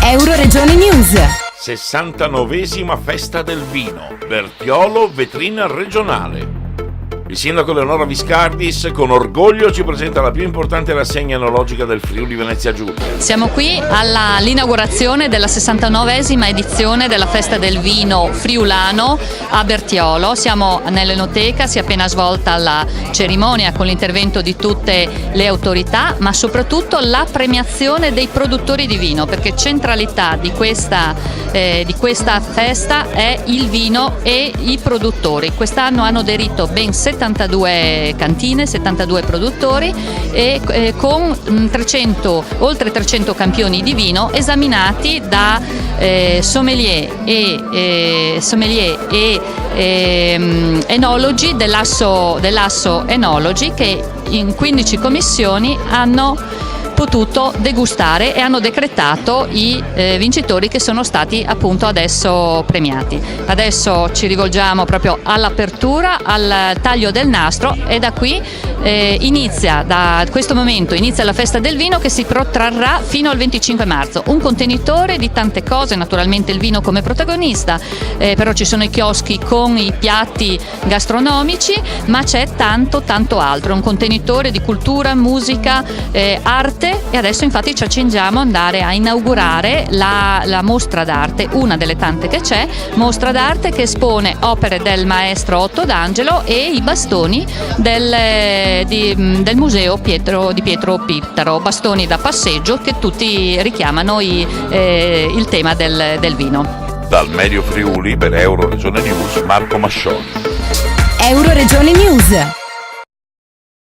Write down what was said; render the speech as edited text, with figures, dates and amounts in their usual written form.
Euroregione News. 69esima festa del vino, Bertiolo vetrina regionale. Il sindaco Leonora Viscardis con orgoglio ci presenta la più importante rassegna enologica del Friuli Venezia Giulia. Siamo qui all'inaugurazione della 69esima edizione della Festa del Vino Friulano a Bertiolo. Siamo nell'Enoteca, si è appena svolta la cerimonia con l'intervento di tutte le autorità, ma soprattutto la premiazione dei produttori di vino, perché centralità di questa festa è il vino e i produttori. Quest'anno hanno aderito ben 72 cantine, 72 produttori e con oltre 300 campioni di vino esaminati da sommelier e enologi dell'asso Enologi, che in 15 commissioni hanno potuto degustare e hanno decretato i vincitori che sono stati appunto adesso premiati. Adesso ci rivolgiamo proprio all'apertura, al taglio del nastro, e da questo momento inizia la festa del vino, che si protrarrà fino al 25 marzo. Un contenitore di tante cose, naturalmente il vino come protagonista, però ci sono i chioschi con i piatti gastronomici, ma c'è tanto altro, un contenitore di cultura, musica, arte. E adesso infatti ci accingiamo ad andare a inaugurare la mostra d'arte, una delle tante che c'è, mostra d'arte che espone opere del maestro Otto D'Angelo e i bastoni del museo di Pietro Pittaro, bastoni da passeggio che tutti richiamano il tema del vino. Dal Medio Friuli per Euroregione News, Marco Mascioni. Euroregione News.